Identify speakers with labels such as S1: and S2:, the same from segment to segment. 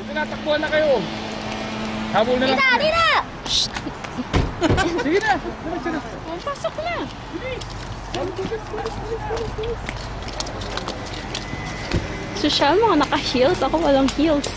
S1: Tinatakbuhan na kayo. Habol na lang.
S2: Dina!
S1: Sige na.
S2: Pasok na. Social, mga naka-heels. Ako walang heels.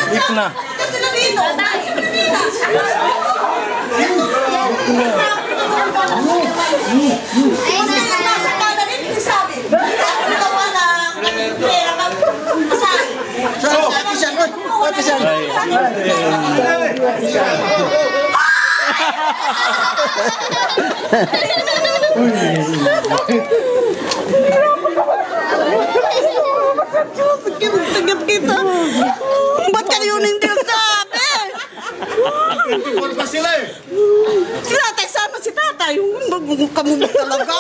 S1: Ip na.
S3: Tagap kita. Ba't kayo hindi nagsabi?
S1: 24 pa sila eh.
S3: Si tatay, sana si tatay. Kamumot talaga.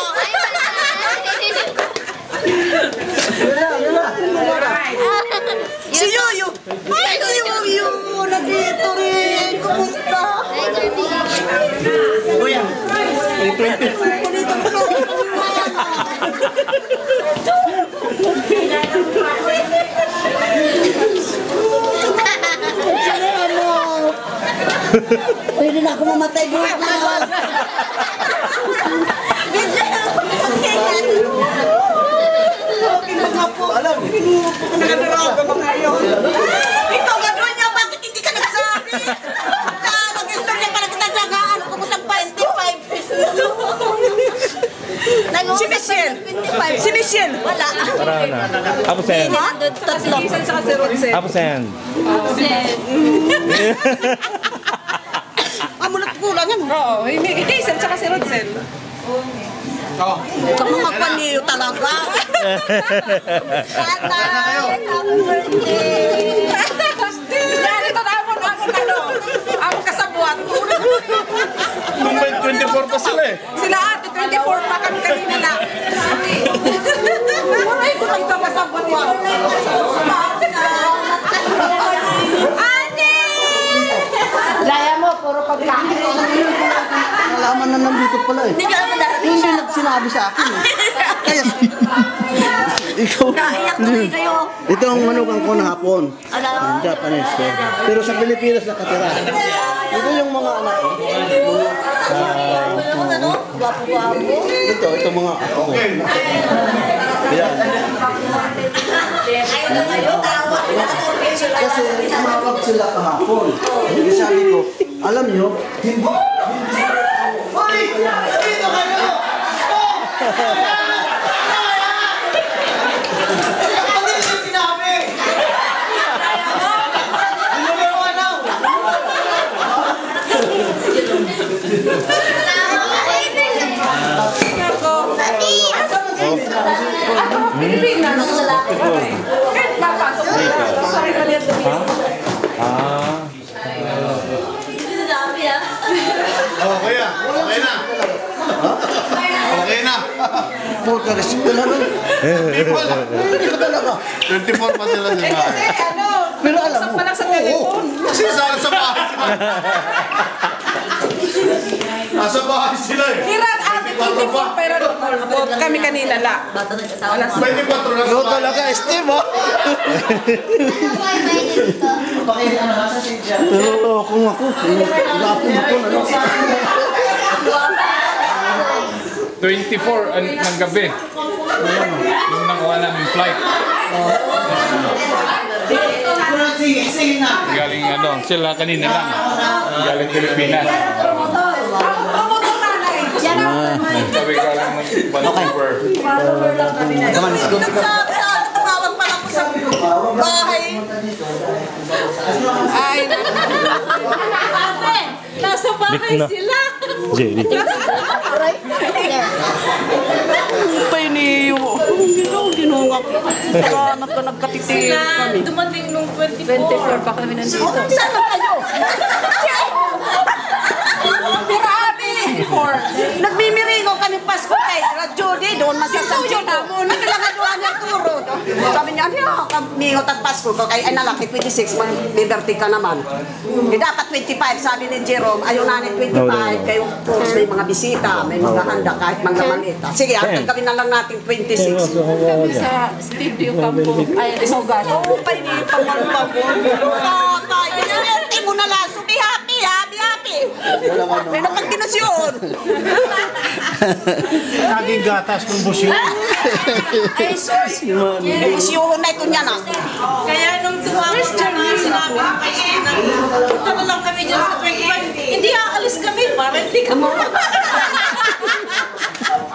S3: Si Yoyo. Ay, si Yoyo. Nandito rin. Kumusta? Kuya. 20. Pwede na ako mamatay buhat na. Alam, nakadalaga mga yun. Ikaw, gano'n niya, bakit hindi ka nagsabi? Nag-gusto niya pala kitagagaan ako sa 25 pesos. Si Michelle. Si Michelle. Wala.
S1: Apo Sen.
S3: Tatlo.
S1: Apo Sen.
S3: Amulat kulang yan.
S4: Oo, hindi Sen tsaka si Rodsel.
S3: Kamu magpaniyo talaga.
S2: Tatay! Happy birthday!
S4: Yan, ito na amon kasabuat.
S1: Nung may 24 pa sila eh.
S4: Sila ate, 24 pa kami kanina na. Ay, ko lang ito kasabuat ito. Ate!
S3: Laya mo, puro pagkain. Nalaman na nandito pala eh. Hindi ka naman darating siya. Hindi sinabi sa akin eh. Kaya, ikaw, ito ang manugang ko na hapon. Yung Japanese. Pero sa Pilipinas nakatira. Ito yung mga anak ko. Ito mga ako ko. Yan. Kasi tumawag sila kahapon. Hindi sabi ko, alam nyo, hindi. Hoy! Dito kayo!
S1: Okay na. Okay na.
S3: Puta, respeto na nun. Hindi ko talaga.
S1: 24 pa sila sa bahay.
S3: Pero alam mo.
S4: Palang sa telepon.
S1: Kasi sa bahay. Nasa bahay sila eh.
S4: Hirat ate, 24 pero kami kanina la.
S1: 24 na sa bahay.
S3: Talaga, Steve, oh. Pero kung ako, ilapin ako na.
S1: 24
S5: 24 ng gabi. Yung nakuha namin flight. Galing sila kanina lang. Galing Pilipinas. Sabi ka lang ng Vancouver.
S3: Tumawag pa lang sa bahay. Ay, nasa bahay sila.
S6: Jerry.
S3: Pa yun ginungak. Anak ka nagkatitil kami.
S4: Dumating nung 24 pa kami nandito.
S3: Saan na kayo? Grabe! Nagmimiringo kami Pasko kay Judy, doon masasabyo na mo. Naglalagaduhan ng turo. Sabi niya, mingot at Pasko ko kay lalaki 26, liberty ka naman. Dapat 25, sabi ni Jerome, ayaw nanin 25, kayo post, may mga bisita, may mga handa, kahit mga malita. Sige, ang gawin na lang natin 26.
S4: Kami sa studio campo. Ay, Mogas.
S3: Oo, pa hindi pa magpapon. Tayo, swerte mo na lang. So, be happy, ha? Be happy. May napagdinasyon.
S6: Naging gatas ng busyo.
S3: Ay, sus. Isyuhon na ito niya na.
S4: Kaya nung tumawag kami, sinabi ko kay Ina, punta na lang kami dyan sa 25. Hindi aalis kami, para hindi ka mo.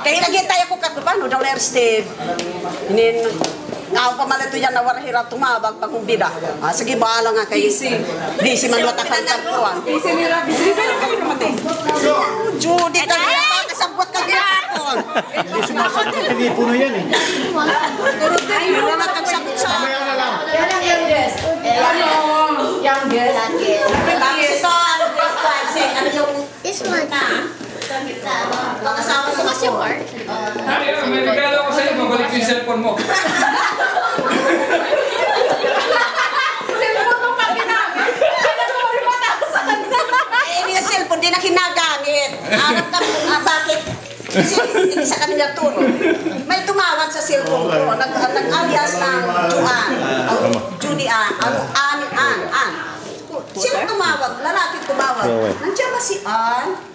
S3: Kaya nagintay ako kakupano, daw na Steve. Ako pa malito yan na warahira tumabag pag-umbida. Sige, bahala nga kayo. Busy man watakan kapuan.
S4: Busy nila, busy. Pero kami namatay.
S3: Judy, kasabot ka gapon.
S6: Hindi sumasagot, hindi puno yan eh.
S3: Wala na kagsabot sa...
S4: Yan ang youngest. Youngest.
S3: Tapos ito, ano yung...
S7: This one.
S3: Pag-asawa sa
S7: What's your part?
S5: May regalo ko sa'yo, mabalik yung cellphone mo.
S4: Cellphone mo pa ginamit. Kaya naman yung mata sa kanya.
S3: Eh, yung cellphone, di na kinagamit. Alam ka, bakit? Kasi hindi sa kanila turo. May tumawag sa cellphone ko. Nag-alias ng Juan. Judy Ann. Ann. Sino tumawag? Lalaki tumawag. Nandiyan ba si Ann?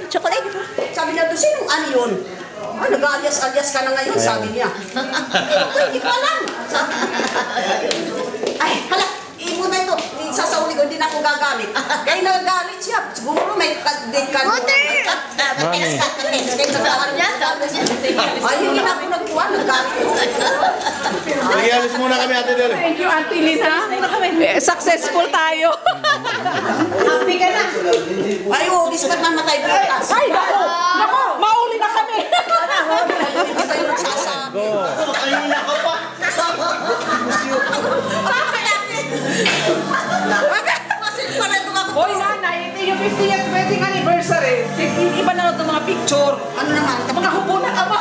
S3: Chocolate. Sabi niya doon, sinong ano yun? Nag-alias-alias ka na ngayon, sabi niya. Hindi ko alam. Ay, hala, imo na ito. Sasauli ko, hindi na ako gagamit. Kaya nagagalit siya. Siguro may kadate ka.
S7: Water!
S3: Ay, hindi na ako nagkuha, naggalit ko.
S1: Sige, alis muna kami, Ate Del.
S4: Thank you, Auntie Lisa. Successful tayo. Happy ka na.
S3: Ay, ubis ba't mamatay bukas?
S4: Ay, nako! Nako! Mauli na kami!
S3: Hindi kayo nagsasabi.
S1: Kanina ka pa.
S3: Kasi pala ito ako.
S4: Hoy, nanay, ito yung 50th wedding anniversary. Iba na lang itong mga picture.
S3: Ano naman?
S4: Mga hubo na ka ba?